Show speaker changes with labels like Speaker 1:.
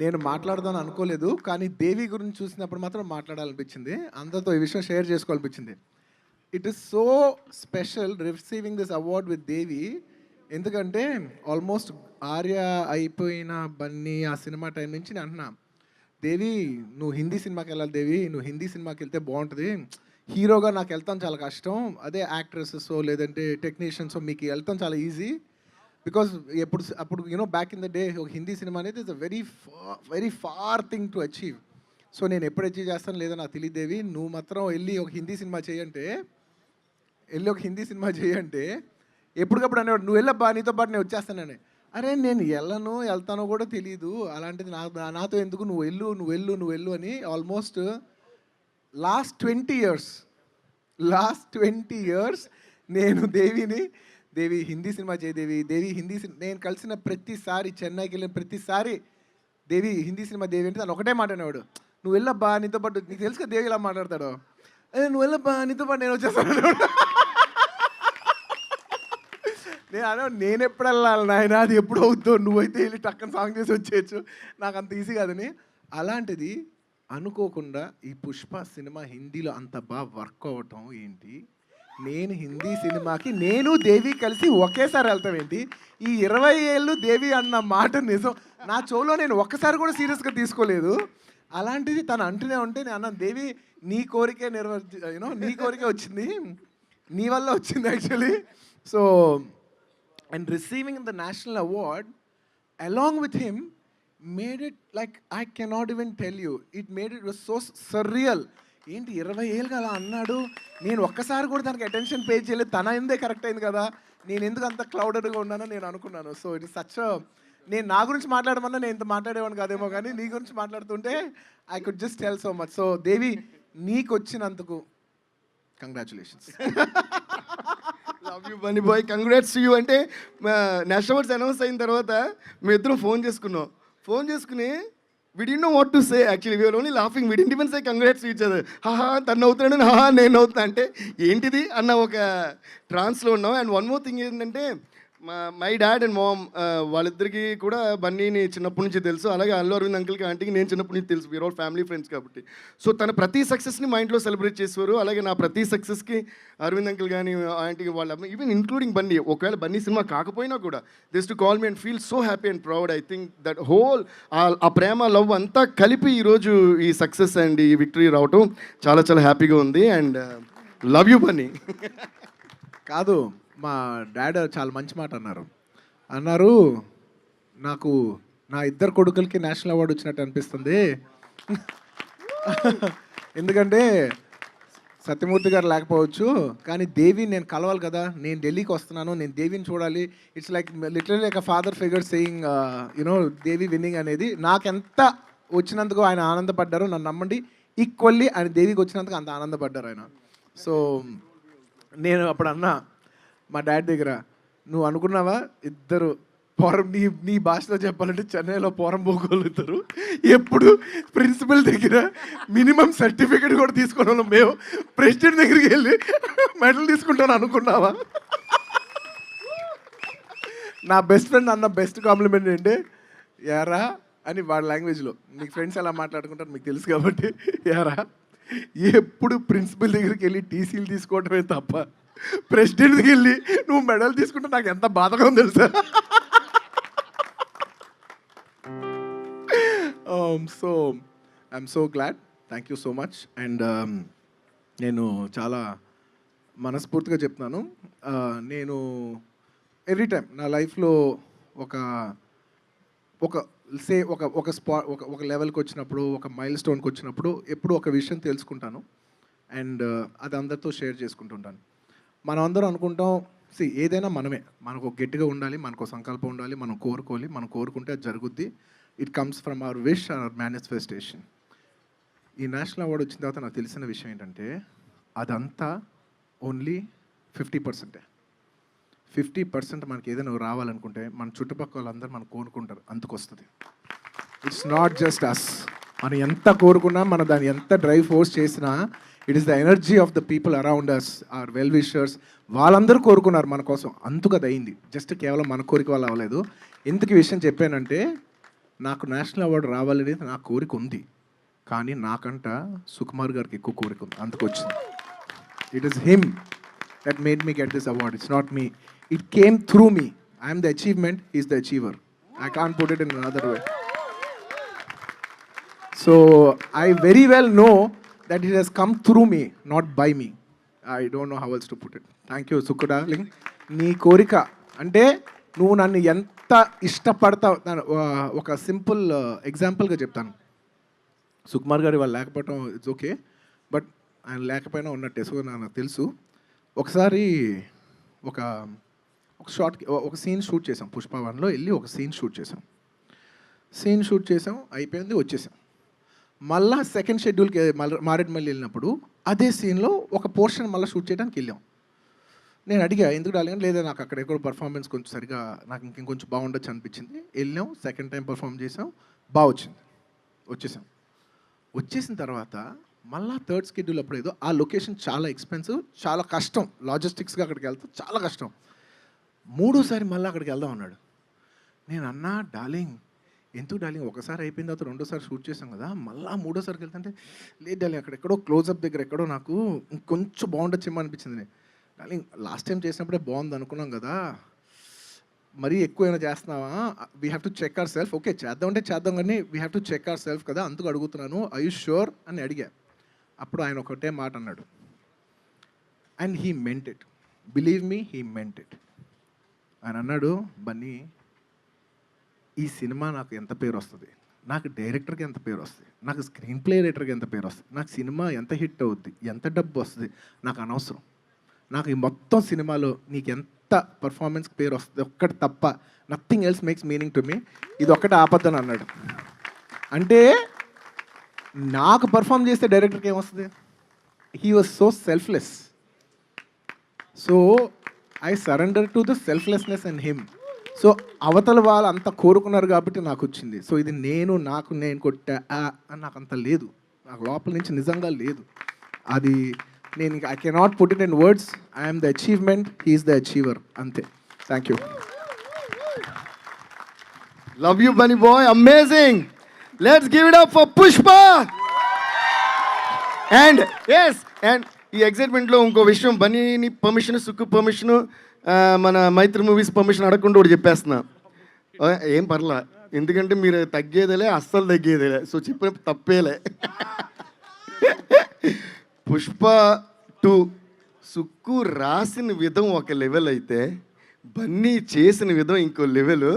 Speaker 1: నేను మాట్లాడదాం అనుకోలేదు, కానీ దేవి గురించి చూసినప్పుడు మాత్రం మాట్లాడాలనిపించింది. అందరితో ఈ విషయం షేర్ చేసుకోవాలనిపించింది. It is so special receiving this award with Devi. ఎందుకంటే ఆల్మోస్ట్ ఆర్య అయిపోయిన బన్నీ ఆ సినిమా టైం నుంచి నేను అంటున్నా, దేవి నువ్వు హిందీ సినిమాకి వెళ్ళాలి, దేవి నువ్వు హిందీ సినిమాకి వెళ్తే బాగుంటుంది. హీరోగా నాకు వెళ్తాం చాలా కష్టం, అదే యాక్ట్రెసెస్ లేదంటే టెక్నీషియన్స్ మీకు వెళ్తాం చాలా ఈజీ. బికాజ్ అప్పుడు బ్యాక్ ఇన్ ద డే ఒక హిందీ సినిమా అనేది is a very far thing to achieve. So నేను ఎప్పుడు అచీవ్ చేస్తాను లేదో నాకు తెలియదేవి, నువ్వు మాత్రం వెళ్ళి ఒక హిందీ సినిమా చేయంటే ఎప్పటికప్పుడు అనేవాడు, నువ్వు వెళ్ళబ్బా నీతో పాటు నేను వచ్చేస్తానని. అరే నేను వెళ్తానో కూడా తెలియదు, అలాంటిది నాతో ఎందుకు, నువ్వు వెళ్ళు అని. ఆల్మోస్ట్ లాస్ట్ 20 ఇయర్స్ నేను దేవి హిందీ సినిమా చేయి, దేవి హిందీ సినిమా. నేను కలిసిన ప్రతిసారి, చెన్నైకి వెళ్ళిన ప్రతిసారి దేవి హిందీ సినిమా దేవి అంటే తను ఒకటే మాట అనేవాడు, నువ్వు వెళ్ళబ్బా నీతో పాటు. నీకు తెలుసు కదా దేవి ఇలా మాట్లాడతాడు, అదే నువ్వు వెళ్ళబ్బా నీతో పాటు నేను వచ్చేస్తాను. నేను ఎప్పుడు వెళ్ళాలి నాయన, అది ఎప్పుడు అవుతుందో, నువ్వైతే వెళ్ళి టక్కన సాంగ్ చేసి వచ్చేయచ్చు, నాకు అంత ఈజీ కాదని. అలాంటిది అనుకోకుండా ఈ పుష్ప సినిమా హిందీలో అంత బాగా వర్క్ అవ్వటం ఏంటి, నేను హిందీ సినిమాకి నేను దేవి కలిసి ఒకేసారి వెళ్తాం ఏంటి, ఈ 20 ఏళ్ళు దేవి అన్న మాట నిజం. నా చెవులో నేను ఒక్కసారి కూడా సీరియస్గా తీసుకోలేదు. అలాంటిది తను అంటూనే ఉంటే నేను అన్నాను, దేవి నీ కోరికే నీ కోరికే వచ్చింది, నీ వల్ల వచ్చింది actually. So and receiving the national award along with him made it like I cannot even tell you. It was so surreal. ఏంటి 20 ఏళ్ళుగా అలా అన్నాడు, నేను ఒక్కసారి కూడా దానికి అటెన్షన్ పే చేయలేదు, తన ఎందే కరెక్ట్ అయింది కదా, నేను ఎందుకు అంత క్లౌడెడ్గా ఉన్నానో నేను అనుకున్నాను. సో ఇట్ ఇస్ సచ్ నేను నా గురించి మాట్లాడమన్నా నేను ఇంత మాట్లాడేవాడిని కాదేమో, కానీ నీ గురించి మాట్లాడుతుంటే I could just tell so much. So Devi నీకు వచ్చినందుకు congratulations.
Speaker 2: Love you Bunny boy, congrats to you. అంటే నేషనల్ అవార్డ్స్ అనౌన్స్ అయిన తర్వాత మేము ఇద్దరం ఫోన్ చేసుకుని we didn't know what to say actually. We were only laughing. We didn't even say congrats to each other. హాహా తను అవుతున్నాడు, హాహా నేను అవుతున్నా అంటే ఏంటిది అన్న ఒక ట్రాన్స్లో ఉన్నాం. అండ్ వన్ మోర్ థింగ్ ఏంటంటే మై డాడ్ అండ్ మామ్ వాళ్ళిద్దరికి కూడా బన్నీని చిన్నప్పటి నుంచి తెలుసు, అలాగే అల్లు అరవింద్ అంకిల్కి ఆంటీకి నేను చిన్నప్పటి నుంచి తెలుసు. వీఆర్ ఆల్ ఫ్యామిలీ ఫ్రెండ్స్ కాబట్టి. సో తన ప్రతి సక్సెస్ని మా ఇంట్లో సెలబ్రేట్ చేసేవారు, అలాగే నా ప్రతి సక్సెస్కి అరవింద్ అంకిల్ కానీ ఆంటీకి వాళ్ళ ఈవెన్ ఇంక్లూడింగ్ బన్నీ, ఒకవేళ బన్నీ సినిమా కాకపోయినా కూడా just to call me and feel so happy and proud. I think that whole ఆ ప్రేమ లవ్ అంతా కలిపి ఈరోజు ఈ సక్సెస్ అండ్ ఈ విక్టరీ రావటం చాలా చాలా హ్యాపీగా ఉంది. And love you Bunny.
Speaker 1: కాదు, మా డాడ్ చాలా మంచి మాట అన్నారు, నాకు నా 2 కొడుకులకి నేషనల్ అవార్డు వచ్చినట్టు అనిపిస్తుంది. ఎందుకంటే సత్యమూర్తి గారు లేకపోవచ్చు, కానీ దేవి నేను కలవాలి కదా, నేను ఢిల్లీకి వస్తున్నాను, నేను దేవిని చూడాలి. It's like literally like a father figure saying Devi winnowing అనేది. నాకెంత వచ్చినందుకు ఆయన ఆనందపడ్డారు, నన్ను నమ్మండి, ఈక్వల్లీ ఆయన దేవికి వచ్చినందుకు అంత ఆనందపడ్డారు ఆయన. సో నేను అప్పుడు అన్నా మా డాడీ దగ్గర, నువ్వు అనుకున్నావా ఇద్దరు నీ భాషలో చెప్పాలంటే చెన్నైలో పోరం పోగలుగుతారు, ఎప్పుడు ప్రిన్సిపల్ దగ్గర మినిమం సర్టిఫికేట్ కూడా తీసుకున్న వాళ్ళం మేము, ప్రెసిడెంట్ దగ్గరికి వెళ్ళి మెడల్ తీసుకుంటాను అనుకున్నావా. నా బెస్ట్ ఫ్రెండ్ అన్న బెస్ట్ కాంప్లిమెంట్ ఏంటి, యారా అని వాడి లాంగ్వేజ్లో, నీకు ఫ్రెండ్స్ ఎలా మాట్లాడుకుంటారు మీకు తెలుసు కాబట్టి, యారా ఎప్పుడు ప్రిన్సిపల్ దగ్గరికి వెళ్ళి టీసీలు తీసుకోవటమే తప్ప ప్రెసిడెంట్కి వెళ్ళి నువ్వు మెడల్ తీసుకుంటే నాకు ఎంత బాధగా ఉంది తెలుసా. So I'm so glad, thank you so much. And నేను చాలా మనస్ఫూర్తిగా చెప్తున్నాను, నేను ఎవ్రీ టైం నా లైఫ్లో ఒక లెవెల్కి వచ్చినప్పుడు, ఒక మైల్ స్టోన్కి వచ్చినప్పుడు ఎప్పుడు ఒక విషయం తెలుసుకుంటాను అండ్ అది అందరితో షేర్ చేసుకుంటుంటాను. మనం అందరం అనుకుంటాం, ఏదైనా మనకు గట్టిగా ఉండాలి, మనకు సంకల్పం ఉండాలి, మనం కోరుకుంటే అది జరుగుద్ది. It comes from our wish and hour manifestation. ఈ నేషనల్ అవార్డు వచ్చిన తర్వాత నాకు తెలిసిన విషయం ఏంటంటే అదంతా ఓన్లీ 50%. 50% మనకి ఏదైనా రావాలనుకుంటే మన చుట్టుపక్కల వాళ్ళందరూ మనం కోరుకుంటారు, అంతకొస్తుంది. It's not just us. మనం ఎంత కోరుకున్నా, మనం దాన్ని ఎంత డ్రైవ్ ఫోర్స్ చేసినా, it is the energy of the people around us, are well wishers, వాళ్ళందరూ కోరుకున్నారు మన కోసం, అందుకు అది అయింది. జస్ట్ కేవలం మన కోరిక వల్ల అవ్వలేదు. ఎందుకు ఈ విషయం చెప్పానంటే, నాకు నేషనల్ అవార్డు రావాలనేది నా కోరిక ఉంది, కానీ నాకంట సుకుమార్ గారికి ఎక్కువ కోరిక ఉంది, అందుకు వచ్చింది. It is him that made me get this award. It's not me, it came through me. I'm the achievement, is the achiever. I can't put it in another way. So I very well know that it has come through me, not by me. I don't know how else to put it. Thank you, Sukku darling. నీ కోరిక అంటే నువ్వు నన్ను ఎంత ఇష్టపడతావు. ఒక simple ఎగ్జాంపుల్గా చెప్తాను. సుకుమార్ గారు వాళ్ళు లేకపోవటం ఇట్స్ ఓకే, బట్ ఆయన లేకపోయినా ఉన్నట్టే. సో నాకు తెలుసు. ఒకసారి ఒక ఒక సీన్ షూట్ చేసాం. పుష్ప 1లో వెళ్ళి ఒక సీన్ షూట్ చేసాం. అయిపోయింది, వచ్చేసాం. మళ్ళా సెకండ్ షెడ్యూల్కి మారేడుమల్లి వెళ్ళినప్పుడు అదే సీన్లో ఒక పోర్షన్ మళ్ళీ షూట్ చేయడానికి వెళ్ళాం. నేను అడిగా ఎందుకు డాలింగ్, లేదా నాకు అక్కడ ఎక్కడో పర్ఫార్మెన్స్ కొంచెం సరిగా నాకు ఇంకొంచెం బాగుండొచ్చు అనిపించింది. వెళ్ళాం, సెకండ్ టైం పర్ఫామ్ చేసాం, బాగా వచ్చింది, వచ్చేసిన తర్వాత మళ్ళీ థర్డ్ షెడ్యూల్ అప్పుడు ఏదో ఆ లొకేషన్ చాలా ఎక్స్పెన్సివ్, చాలా కష్టం, లాజిస్టిక్స్గా అక్కడికి వెళ్తే చాలా కష్టం. మూడోసారి మళ్ళీ అక్కడికి వెళ్దాం అన్నాడు. నేను అన్నా డార్లింగ్ ఎందుకు డార్లింగ్, ఒకసారి అయిపోయిన తర్వాత రెండోసారి షూట్ చేసాం కదా, మళ్ళీ మూడోసారికి వెళ్తుంటే లేదు డార్లింగ్ అక్కడెక్కడో క్లోజప్ దగ్గర ఎక్కడో నాకు కొంచెం బాగుండొచ్చేమో అనిపించింది. డార్లింగ్ లాస్ట్ టైం చేసినప్పుడే బాగుంది అనుకున్నాం కదా, మరీ ఎక్కువ ఏమైనా చేస్తున్నావా, we have to check our self. Okay చేద్దామంటే చేద్దాం, కానీ we have to check our self కదా, అందుకు అడుగుతున్నాను, ఐ యూ ష్యూర్ అని అడిగా. అప్పుడు ఆయన ఒకటే మాట అన్నాడు, and he meant it, believe me, he meant it. ఆయన అన్నాడు, బన్నీ ఈ సినిమా నాకు ఎంత పేరు వస్తుంది, నాకు డైరెక్టర్కి ఎంత పేరు వస్తుంది, నాకు స్క్రీన్ ప్లే రైటర్కి ఎంత పేరు వస్తుంది, నాకు సినిమా ఎంత హిట్ అవుద్ది, ఎంత డబ్బు వస్తుంది, నాకు అనవసరం. నాకు ఈ మొత్తం సినిమాలో నీకు ఎంత పర్ఫార్మెన్స్కి పేరు వస్తుంది ఒక్కటి తప్ప, nothing else makes meaning to me, ఇది ఒక్కటి ఆపద్దని అన్నాడు. అంటే నాకు పర్ఫామ్ చేస్తే డైరెక్టర్కి ఏమొస్తుంది? He was so selfless. So I surrender to the selflessness in him. So అవతల వాళ్ళు అంత కోరుకున్నారు కాబట్టి నాకు వచ్చింది. సో ఇది నేను కొట్టా అని నాకు అంత లేదు, నాకు లోపల నుంచి నిజంగా లేదు. అది నేను I cannot put it in words. I'm the achievement, he's the achiever, అంతే. Thank you.
Speaker 2: Love you Bunny boy, amazing. Let's give it up for Pushpa. And ఈ ఎగ్జైట్మెంట్లో ఇంకో విషయం, బన్నీని పర్మిషన్, సుక్కు పర్మిషన్, మన మైత్రి మూవీస్ పర్మిషన్ అడగకుండా ఒకటి చెప్పేస్తున్నా. ఏం పర్లా, ఎందుకంటే మీరు తగ్గేదేలే, అస్సలు తగ్గేదేలే, సో చెప్పిన తప్పేలే. పుష్ప 2 సుక్కు రాసిన విధం ఒక లెవెల్ అయితే బన్నీ చేసిన విధం ఇంకో లెవెల్.